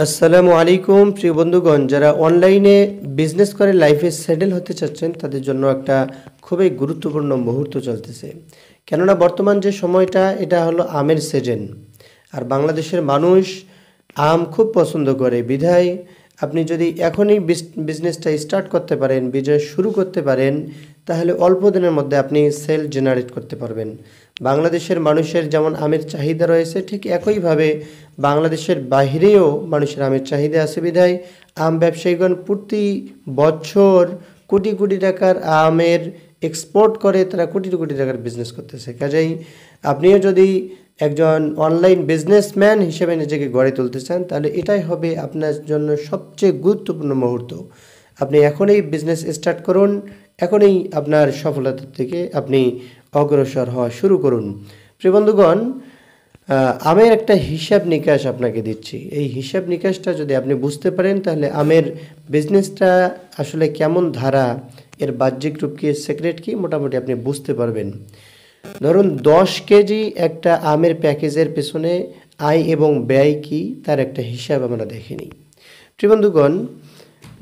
আসসালামু আলাইকুম প্রিয় বন্ধুগণ, যারা অনলাইনে বিজনেস করে লাইফে সেটেল হতে চাচ্ছেন তাদের জন্য একটা খুবই গুরুত্বপূর্ণ মুহূর্ত চলতেছে। কেননা বর্তমান যে সময়টা এটা হলো আমের সিজন, আর বাংলাদেশের মানুষ আম খুব পছন্দ করে। বিধায় আপনি যদি এখনই বিজনেসটা স্টার্ট করতে পারেন, বিজনেস শুরু করতে পারেন, তাহলে অল্প দিনের মধ্যে আপনি সেল জেনারেট করতে পারবেন। বাংলাদেশের মানুষের যেমন আমের চাহিদা রয়েছে, ঠিক একইভাবে বাংলাদেশের বাইরেও মানুষের আমের চাহিদা আছে। বিধায় আম ব্যবসায়ীগণ প্রতি বছর কোটি কোটি টাকার আমের এক্সপোর্ট করে, তারা কোটি কোটি টাকার বিজনেস করতেছে। কাজেই আপনিও যদি একজন অনলাইন বিজনেসম্যান হিসেবে নিজেকে গড়ে তুলতে চান, তাহলে এটাই হবে আপনার জন্য সবচেয়ে গুরুত্বপূর্ণ মুহূর্ত। আপনি এখনই বিজনেস স্টার্ট করুন, এখনই আপনার সফলতার থেকে আপনি অগ্রসর হওয়া শুরু করুন। প্রিয় বন্ধুগণ, আমের একটা হিসাব নিকাশ আপনাকে দিচ্ছি। এই হিসাব নিকাশটা যদি আপনি বুঝতে পারেন, তাহলে আমের বিজনেসটা আসলে কেমন ধারা, এর বাহ্যিক রূপ কি, সিক্রেট কি, মোটামুটি আপনি বুঝতে পারবেন। ধরুন 10 কেজি একটা আমের প্যাকেজের পেছনে আয় এবং ব্যয় কি, তার একটা হিসাব আমরা দেখে নিই। প্রিয় বন্ধুগণ,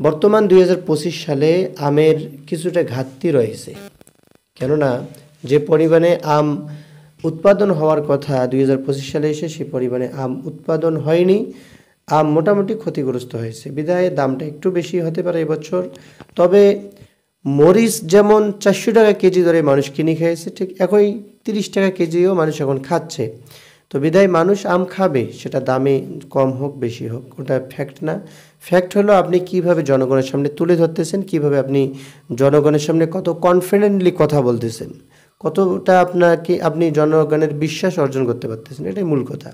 বর্তমান 2025 সালে আমের কিছুটা ঘাটতি রয়েছে। কেননা যে পরিমাণে আম উৎপাদন হওয়ার কথা 2025 সালে এসে সেই পরিমাণে আম উৎপাদন হয়নি। আম মোটামুটি ক্ষতিগ্রস্ত হয়েছে, বিধায় দামটা একটু বেশি হতে পারে এবছর। তবে মরিচ যেমন 400 টাকা কেজি ধরে মানুষ কিনে খেয়েছে, ঠিক একই 30 টাকা কেজিও মানুষ এখন খাচ্ছে। তো বিধায় মানুষ আম খাবে, সেটা দামে কম হোক বেশি হোক, ওটা ফ্যাক্ট না। ফ্যাক্ট হলো আপনি কিভাবে জনগণের সামনে তুলে ধরতেছেন, কিভাবে আপনি জনগণের সামনে কত কনফিডেন্টলি কথা বলতেছেন, কতটা আপনি জনগণের বিশ্বাস অর্জন করতে পারতেছেন, এটাই মূল কথা।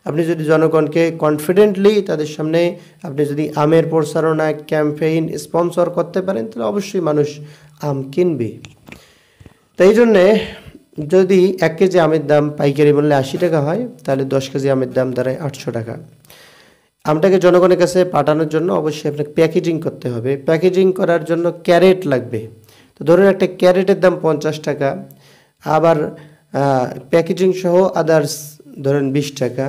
আপনি যদি জনগণকে কনফিডেন্টলি তাদের সামনে আপনি যদি আমের প্রচারণা, ক্যাম্পেইন, স্পন্সর করতে পারেন, তাহলে অবশ্যই মানুষ আম কিনবে। তাই জন্যে যদি 1 কেজি আমের দাম পাইকারি মূল্যে 80 টাকা হয়, তাহলে 10 কেজি আমের দাম দাঁড়ায় 800 টাকা। আমটাকে জনগণের কাছে পাঠানোর জন্য অবশ্যই আপনাকে প্যাকেজিং করতে হবে। প্যাকেজিং করার জন্য ক্যারেট লাগবে। তো ধরুন একটা ক্যারেটের দাম 50 টাকা, আবার প্যাকেজিং সহ আদার্স ধরেন 20 টাকা।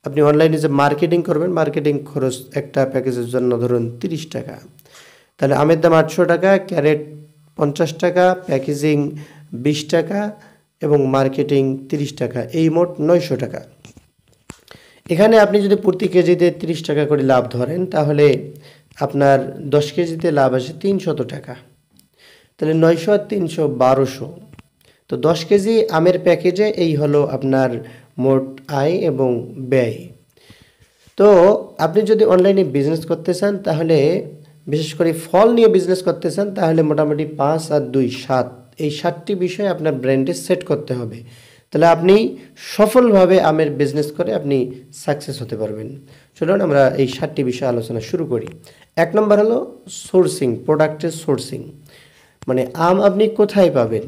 আপনি অনলাইনে যে মার্কেটিং করবেন, মার্কেটিং খরচ একটা প্যাকেজের জন্য ধরুন 30 টাকা। তাহলে আমের দাম 800 টাকা, ক্যারেট 50 টাকা, প্যাকেজিং 20 টাকা এবং মার্কেটিং 30 টাকা, এই মোট 900 টাকা। এখানে আপনি যদি প্রতি কেজিতে 30 টাকা করে লাভ ধরেন, তাহলে আপনার 10 কেজিতে লাভ আসে 300 টাকা। তাহলে 900 আর 300 1200। তো 10 কেজি আমের প্যাকেজে এই হলো আপনার মোট আয় এবং ব্যয়। তো আপনি যদি অনলাইনে বিজনেস করতে চান, তাহলে বিশেষ করে ফল নিয়ে বিজনেস করতে চান, তাহলে মোটামুটি 5 আর 2 7, এই 7টি বিষয় আপনার ব্র্যান্ডে সেট করতে হবে। তাহলে আপনি সফলভাবে আমের বিজনেস করে আপনি সাকসেস হতে পারবেন। চলুন আমরা এই 7টি বিষয় আলোচনা শুরু করি। 1 নম্বর হলো সোর্সিং, প্রোডাক্টের সোর্সিং। মানে আম আপনি কোথায় পাবেন?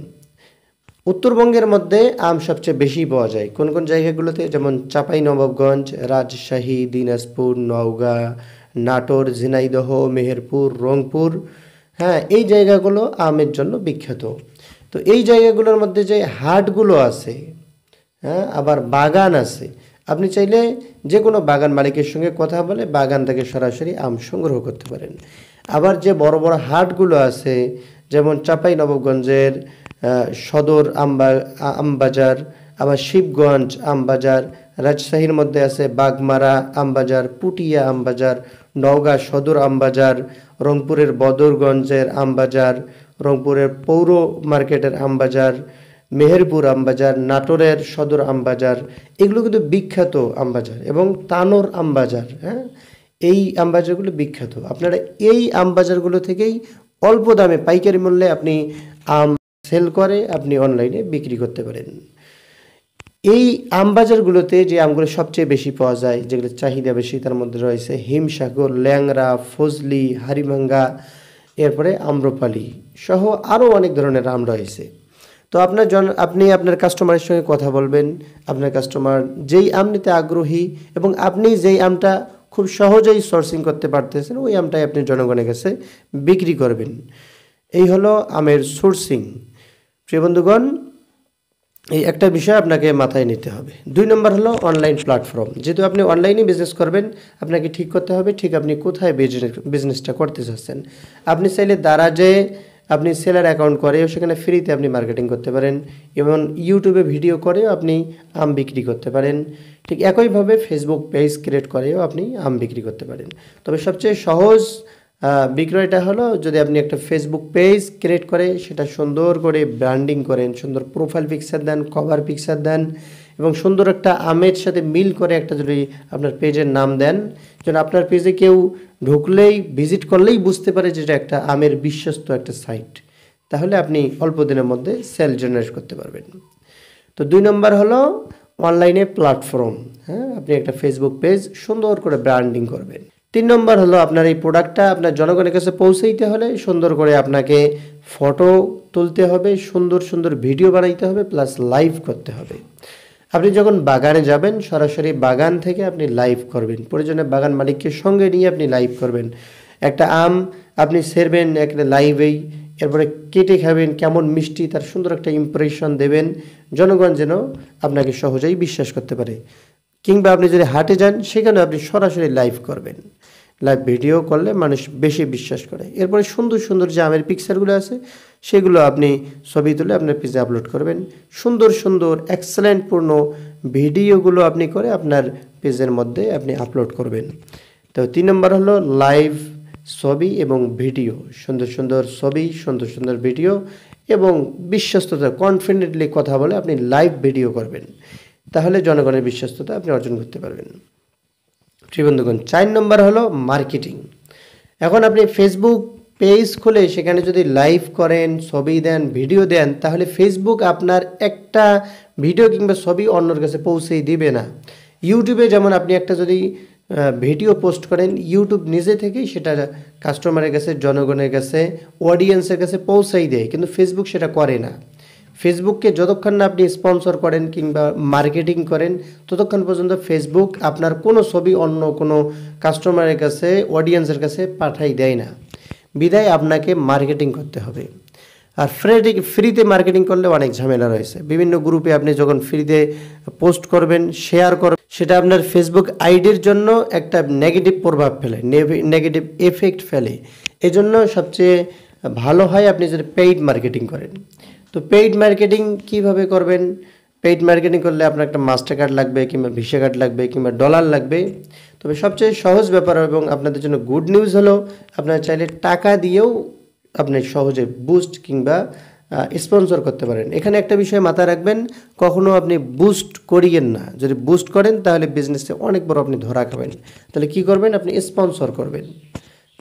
উত্তরবঙ্গের মধ্যে আম সবচেয়ে বেশি পাওয়া যায় কোন কোন জায়গাগুলোতে, যেমন চাঁপাইনবাবগঞ্জ, রাজশাহী, দিনাজপুর, নওগাঁ, নাটোর, ঝিনাইদহ, মেহেরপুর, রংপুর। হ্যাঁ, এই জায়গাগুলো আমের জন্য বিখ্যাত। তো এই জায়গাগুলোর মধ্যে যে হাটগুলো আছে, হ্যাঁ, আবার বাগান আছে, আপনি চাইলে যে কোনো বাগান মালিকের সঙ্গে কথা বলে বাগান থেকে সরাসরি আম সংগ্রহ করতে পারেন। আবার যে বড় বড় হাটগুলো আছে, যেমন চাঁপাইনবাবগঞ্জের সদর আমবাজার, আবার শিবগঞ্জ আমবাজার, রাজশাহীর মধ্যে আছে বাগমারা আমবাজার, পুটিয়া আমবাজার, নওগাঁ সদর আমবাজার, রংপুরের বদরগঞ্জের আমবাজার, রংপুরের পৌর মার্কেটের আমবাজার, মেহেরপুর আমবাজার, নাটোরের সদর আমবাজার, এগুলো কিন্তু বিখ্যাত আমবাজার, এবং তানোর আমবাজার। হ্যাঁ, এই আমবাজারগুলো বিখ্যাত। আপনারা এই আমবাজারগুলো থেকেই অল্প দামে পাইকারি মূল্যে আপনি আম সেল করে আপনি অনলাইনে বিক্রি করতে পারেন। এই আমবাজারগুলোতে যে আমগুলো সবচেয়ে বেশি পাওয়া যায়, যেগুলো চাহিদা বেশি, তার মধ্যে রয়েছে হিমসাগর, ল্যাংড়া, ফজলি, হাড়িভাঙ্গা, এরপরে আম্রপালি সহ আরও অনেক ধরনের আম রয়েছে। তো আপনি আপনার কাস্টমারের সঙ্গে কথা বলবেন। আপনার কাস্টমার যেই আম নিতে আগ্রহী এবং আপনি যেই আমটা খুব সহজেই সোর্সিং করতে পারতেছেন, ওই আমটাই আপনি জনগণের কাছে বিক্রি করবেন। এই হলো আমের সোর্সিং। প্রিয় বন্ধুগণ, এই একটা বিষয় আপনাকে মাথায় নিতে হবে। 2 নম্বর হলো অনলাইন প্ল্যাটফর্ম। যেহেতু আপনি অনলাইনে বিজনেস করবেন, আপনাকে ঠিক করতে হবে ঠিক আপনি কোথায় বিজনেসটা করতে চাচ্ছেন। আপনি চাইলে দারাজে আপনি সেলার অ্যাকাউন্ট করেও সেখানে ফ্রিতে আপনি মার্কেটিং করতে পারেন, এবং ইউটিউবে ভিডিও করেও আপনি আম বিক্রি করতে পারেন। ঠিক একইভাবে ফেসবুক পেজ ক্রিয়েট করেও আপনি আম বিক্রি করতে পারেন। তবে সবচেয়ে সহজ বিক্রয়টা হলো যদি আপনি একটা ফেসবুক পেজ ক্রিয়েট করে সেটা সুন্দর করে ব্র্যান্ডিং করেন, সুন্দর প্রোফাইল পিকচার দেন, কভার পিকচার দেন, এবং সুন্দর একটা আমের সাথে মিল করে একটা যদি আপনার পেজের নাম দেন, যেন আপনার পেজে কেউ ঢুকলেই ভিজিট করলেই বুঝতে পারে যে এটা একটা আমের বিশ্বস্ত একটা সাইট, তাহলে আপনি অল্প দিনের মধ্যে সেল জেনারেট করতে পারবেন। তো 2 নম্বর হলো অনলাইনে প্ল্যাটফর্ম। হ্যাঁ, আপনি একটা ফেসবুক পেজ সুন্দর করে ব্র্যান্ডিং করবেন। 3 নম্বর হলো আপনার এই প্রোডাক্টটা আপনার জনগণের কাছে পৌঁছাইতে হলে সুন্দর করে আপনাকে ফটো তুলতে হবে, সুন্দর সুন্দর ভিডিও বানাইতে হবে, প্লাস লাইভ করতে হবে। আপনি যখন বাগানে যাবেন সরাসরি বাগান থেকে আপনি লাইভ করবেন, প্রয়োজনে বাগান মালিককে সঙ্গে নিয়ে আপনি লাইভ করবেন। একটা আম আপনি সেরবেন একটা লাইভেই, এরপরে কেটে খাবেন, কেমন মিষ্টি তার সুন্দর একটা ইমপ্রেশন দেবেন, জনগণ যেন আপনাকে সহজেই বিশ্বাস করতে পারে। কিংবা আপনি যদি হাটে যান সেখানে আপনি সরাসরি লাইভ করবেন, লাইভ ভিডিও করলে মানুষ বেশি বিশ্বাস করে। এরপরে সুন্দর সুন্দর যে আমের পিকচারগুলো আছে সেগুলো আপনি ছবি তুলে আপনার পেজে আপলোড করবেন। সুন্দর সুন্দর এক্সেলেন্টপূর্ণ ভিডিওগুলো আপনি করে আপনার পেজের মধ্যে আপনি আপলোড করবেন। তো 3 নম্বর হলো লাইভ ছবি এবং ভিডিও, সুন্দর সুন্দর ছবি, সুন্দর সুন্দর ভিডিও এবং বিশ্বস্ততা, কনফিডেন্টলি কথা বলে আপনি লাইভ ভিডিও করবেন, তাহলে জনগণের বিশ্বস্ততা আপনি অর্জন করতে পারবেন। প্রিয় বন্ধুগণ, 4 নম্বর হলো মার্কেটিং। এখন আপনি ফেসবুক পেজ খুলে সেখানে যদি লাইভ করেন, ছবি দেন, ভিডিও দেন, তাহলে ফেসবুক আপনার একটা ভিডিও কিংবা ছবি অন্যর কাছে পৌঁছেই দিবে না। ইউটিউবে যেমন আপনি একটা যদি ভিডিও পোস্ট করেন, ইউটিউব নিজে থেকেই সেটা কাস্টমারের কাছে, জনগণের কাছে, অডিয়েন্সের কাছে পৌঁছাই দেয়, কিন্তু ফেসবুক সেটা করে না। ফেসবুককে যতক্ষণ না আপনি স্পন্সর করেন কিংবা মার্কেটিং করেন ততক্ষণ পর্যন্ত ফেসবুক আপনার কোনো ছবি অন্য কোনো কাস্টমারের কাছে, অডিয়েন্সের কাছে পাঠাই দেয় না। বিদায় আপনাকে মার্কেটিং করতে হবে। আর ফ্রিতে মার্কেটিং করলে অনেক ঝামেলা রয়েছে। বিভিন্ন গ্রুপে আপনি যখন ফ্রিতে পোস্ট করবেন, শেয়ার করবেন, সেটা আপনার ফেসবুক আইডির জন্য একটা নেগেটিভ প্রভাব ফেলে, নেগেটিভ এফেক্ট ফেলে। এজন্য সবচেয়ে ভালো হয় আপনি যদি পেইড মার্কেটিং করেন। তো পেইড মার্কেটিং কিভাবে করবেন? পেইড মার্কেটিং করলে আপনার একটা মাস্টার কার্ড লাগবে কিংবা ভিসা কার্ড লাগবে কিংবা ডলার লাগবে। তবে সবচেয়ে সহজ ব্যাপার এবং আপনাদের জন্য গুড নিউজ হলো আপনারা চাইলে টাকা দিয়েও আপনি সহজে বুস্ট কিংবা স্পন্সর করতে পারেন। এখানে একটা বিষয় মাথায় রাখবেন, কখনো আপনি বুস্ট করিয়েন না। যদি বুস্ট করেন তাহলে বিজনেসে অনেক বড় আপনি ধরা খাবেন। তাহলে কি করবেন? আপনি স্পন্সর করবেন।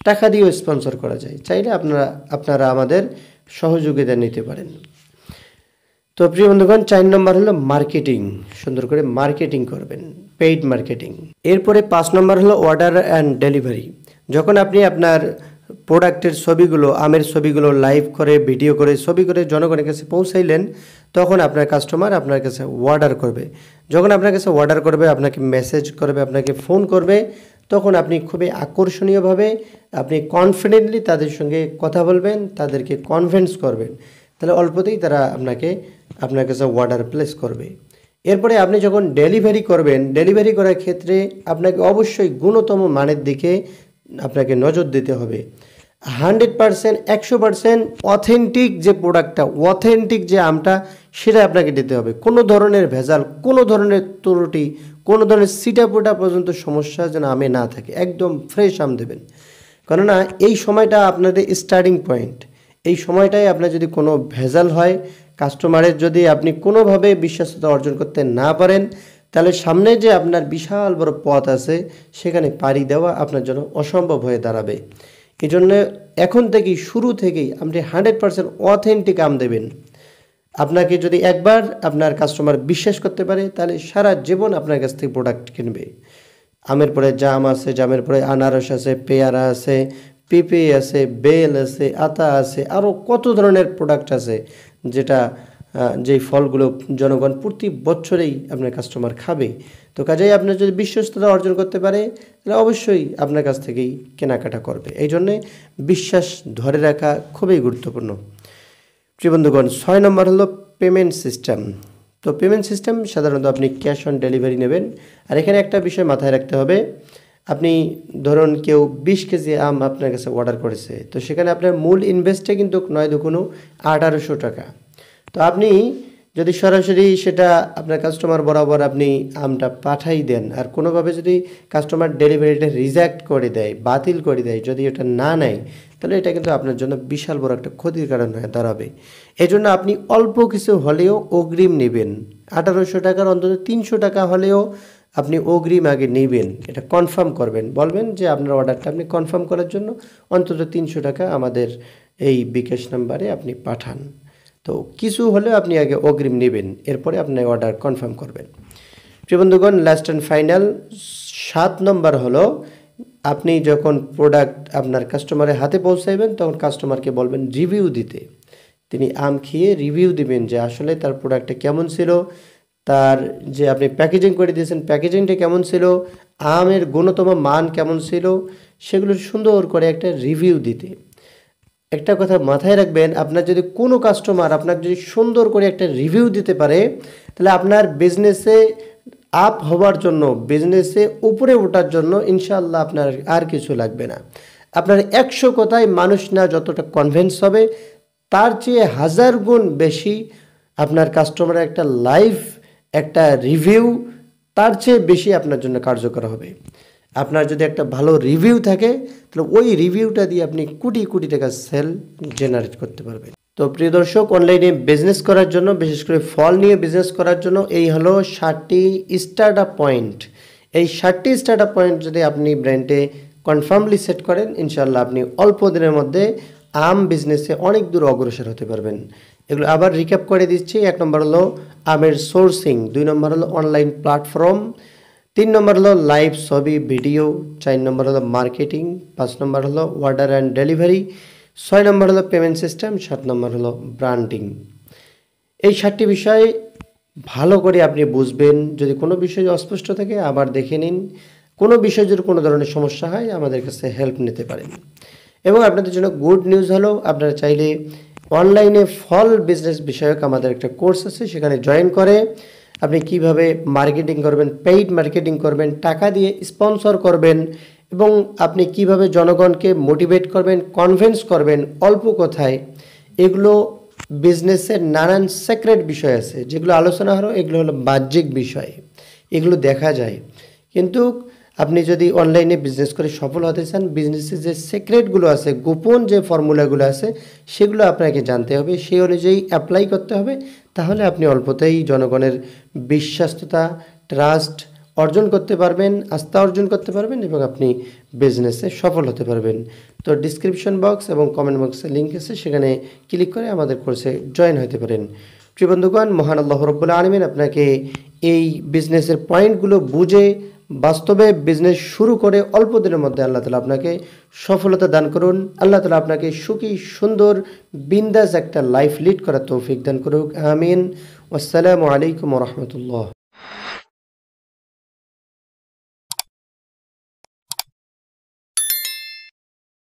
টাকা দিয়েও স্পন্সর করা যায়, চাইলে আপনারা আমাদের সহযোগিতা নিতে পারেন। তো প্রিয় বন্ধুগণ, 4 নম্বর হলো মার্কেটিং। সুন্দর করে মার্কেটিং করবেন, পেইড মার্কেটিং। এরপরে 5 নম্বর হলো অর্ডার অ্যান্ড ডেলিভারি। যখন আপনি আপনার প্রোডাক্টের ছবিগুলো, আমের ছবিগুলো লাইভ করে, ভিডিও করে, ছবি করে জনগণের কাছে পৌঁছাইলেন, তখন আপনার কাস্টমার আপনার কাছে অর্ডার করবে। যখন আপনার কাছে অর্ডার করবে, আপনাকে মেসেজ করবে, আপনাকে ফোন করবে, তখন আপনি খুবই আকর্ষণীয়ভাবে আপনি কনফিডেন্টলি তাদের সঙ্গে কথা বলবেন, তাদেরকে কনভিন্স করবেন, তাহলে অল্পতেই তারা আপনার কাছে অর্ডার প্লেস করবে। এরপরে আপনি যখন ডেলিভারি করবেন, ডেলিভারি করার ক্ষেত্রে আপনাকে অবশ্যই গুণতম মানের দিকে আপনাকে নজর দিতে হবে। 100%, 100% অথেন্টিক যে প্রোডাক্টটা, অথেন্টিক যে আমটা, সেটা আপনাকে দিতে হবে। কোনো ধরনের ভেজাল, কোনো ধরনের ত্রুটি, কোনো ধরনের সিটাপোটা পর্যন্ত সমস্যা যেন আমে না থাকে। একদম ফ্রেশ আম দেবেন, কেননা এই সময়টা আপনাদের স্টার্টিং পয়েন্ট। এই সময়টায় আপনার যদি কোনো ভেজাল হয়, কাস্টমারের যদি আপনি কোনোভাবে বিশ্বস্ততা অর্জন করতে না পারেন, তাহলে সামনে যে আপনার বিশাল বড় পথ আছে সেখানে পাড়ি দেওয়া আপনার জন্য অসম্ভব হয়ে দাঁড়াবে। এই জন্য এখন থেকেই, শুরু থেকেই আপনি 100% অথেন্টিক আম দেবেন। আপনাকে যদি একবার আপনার কাস্টমার বিশ্বাস করতে পারে, তাহলে সারা জীবন আপনার কাছ থেকে প্রোডাক্ট কিনবে। আমের পরে জাম আছে, জামের পরে আনারস আছে, পেয়ারা আছে, পেঁপে আছে, বেল আছে, আতা আছে, আরও কত ধরনের প্রোডাক্ট আছে যেই ফলগুলো জনগণ প্রতি বছরেই আপনার কাস্টমার খাবে। তো কাজেই আপনার যদি বিশ্বস্ততা অর্জন করতে পারে, তাহলে অবশ্যই আপনার কাছ থেকেই কেনাকাটা করবে। এই জন্যে বিশ্বাস ধরে রাখা খুবই গুরুত্বপূর্ণ। প্রিয় বন্ধুগণ, 6 নম্বর হলো পেমেন্ট সিস্টেম। তো পেমেন্ট সিস্টেম সাধারণত আপনি ক্যাশ অন ডেলিভারি নেবেন। আর এখানে একটা বিষয় মাথায় রাখতে হবে, আপনি ধরুন কেউ 20 কেজি আম আপনার কাছে অর্ডার করেছে, তো সেখানে আপনার মূল ইনভেস্টে কিন্তু 9×1800 টাকা। তো আপনি যদি সরাসরি সেটা আপনার কাস্টমার বরাবর আপনি আমটা পাঠাই দেন, আর কোনোভাবে যদি কাস্টমার ডেলিভারিটা রিজেক্ট করে দেয়, বাতিল করে দেয়, যদি এটা না নেয়, তাহলে এটা কিন্তু আপনার জন্য বিশাল বড় একটা ক্ষতির কারণ হয়ে দাঁড়াবে। এই জন্য আপনি অল্প কিছু হলেও অগ্রিম নেবেন। 1800 টাকার অন্তত 300 টাকা হলেও আপনি অগ্রিম আগে নেবেন, এটা কনফার্ম করবেন, বলবেন যে আপনার অর্ডারটা আপনি কনফার্ম করার জন্য অন্তত 300 টাকা আমাদের এই বিকাশ নাম্বারে আপনি পাঠান। তো কিছু হলেও আপনি আগে অগ্রিম নেবেন, এরপরে আপনার অর্ডার কনফার্ম করবেন। প্রিয় বন্ধুগণ, লাস্ট অ্যান্ড ফাইনাল 7 নম্বর হলো, আপনি যখন প্রোডাক্ট আপনার কাস্টমারের হাতে পৌঁছাইবেন তখন কাস্টমারকে বলবেন রিভিউ দিতে। তিনি আম খেয়ে রিভিউ দিবেন যে আসলে তার প্রোডাক্টটা কেমন ছিল, তার যে আপনি প্যাকেজিং করে দিয়েছেন প্যাকেজিংটা কেমন ছিল, আমের গুণগত মান কেমন ছিল, সেগুলো সুন্দর করে একটা রিভিউ দিতে। একটা কথা মাথায় রাখবেন, আপনার যদি কোনো কাস্টমার আপনাকে যদি সুন্দর করে একটা রিভিউ দিতে পারে, তাহলে আপনার বিজনেসে আপ হওয়ার জন্য, বিজনেসে উপরে ওঠার জন্য ইনশাআল্লাহ আপনার আর কিছু লাগবে না। আপনার 100 কথায় মানুষ না যতটা কনভিন্স হবে, তার চেয়ে 1000 গুণ বেশি আপনার কাস্টমারের একটা লাইভ একটা রিভিউ তার চেয়ে বেশি আপনার জন্য কার্যকর হবে। আপনার যদি একটা ভালো রিভিউ থাকে, তাহলে ওই রিভিউটা দিয়ে আপনি কোটি কোটি টাকা সেল জেনারেট করতে পারবেন। তো প্রিয় দর্শক, অনলাইনে বিজনেস করার জন্য, বিশেষ করে ফল নিয়ে বিজনেস করার জন্য এই হলো 7টি স্টার্ট আপ পয়েন্ট। এই 7টি স্টার্ট আপ পয়েন্ট যদি আপনি ব্র্যান্ডে কনফার্মলি সেট করেন, ইনশাআল্লাহ আপনি অল্প দিনের মধ্যে আম বিজনেসে অনেক দূর অগ্রসর হতে পারবেন। এগুলো আবার রিক্যাপ করে দিচ্ছি। 1 নম্বর হলো আমের সোর্সিং, 2 নম্বর হলো অনলাইন প্ল্যাটফর্ম, 3 নম্বর হলো লাইভ ছবি ভিডিও, 4 নম্বর হলো মার্কেটিং, 5 নম্বর হলো অর্ডার অ্যান্ড ডেলিভারি, 6 নম্বর হলো পেমেন্ট সিস্টেম, 7 নম্বর হলো ব্র্যান্ডিং। এই 7টি বিষয় ভালো করে আপনি বুঝবেন। যদি কোনো বিষয় অস্পষ্ট থাকে আবার দেখে নিন। কোনো বিষয় যদি কোনো ধরনের সমস্যা হয় আমাদের কাছে হেল্প নিতে পারেন। এবং আপনাদের জন্য গুড নিউজ হলো, আপনারা চাইলে অনলাইনে ফল বিজনেস বিষয়ক আমাদের একটা কোর্স আছে, সেখানে জয়েন করে আপনি কিভাবে মার্কেটিং করবেন, পেইড মার্কেটিং করবেন, টাকা দিয়ে স্পন্সর করবেন, এবং আপনি কিভাবে জনগণকে মোটিভেট করবেন, কনভিন্স করবেন অল্প কথায়। এগুলো বিজনেসের নানান সিক্রেট বিষয় আছে যেগুলো আলোচনা হলো, এগুলো হলো বাহ্যিক বিষয়, এগুলো দেখা যায়। কিন্তু আপনি যদি অনলাইনে বিজনেস করে সফল হতে চান, বিজনেসের যে সিক্রেটগুলো আছে, গোপন যে ফর্মুলাগুলো আছে, সেগুলো আপনাকে জানতে হবে, সেই অনুযায়ী অ্যাপ্লাই করতে হবে। তাহলে আপনি অল্পতেই জনগণের বিশ্বাসতা, ট্রাস্ট অর্জন করতে পারবেন, আস্থা অর্জন করতে পারবেন, এবং আপনি বিজনেসে সফল হতে পারবেন। তো ডিসক্রিপশন বক্স এবং কমেন্ট বক্সে লিঙ্ক আছে, সেখানে ক্লিক করে আমাদের কোর্সে জয়েন হতে পারেন। প্রিয় বন্ধুগণ, মহান আল্লাহ রাব্বুল আলামিন আপনাকে এই বিজনেসের পয়েন্টগুলো বুঝে বাস্তবে বিজনেস শুরু করে অল্প দিনের মধ্যে আল্লাহ তাআলা আপনাকে সফলতা দান করুন। আল্লাহ তাআলা আপনাকে সুখী, সুন্দর, বিন্দাস একটা লাইফ লিড করার তৌফিক দান করুক। আমিন। আসসালামু আলাইকুম ওয়া রাহমাতুল্লাহ।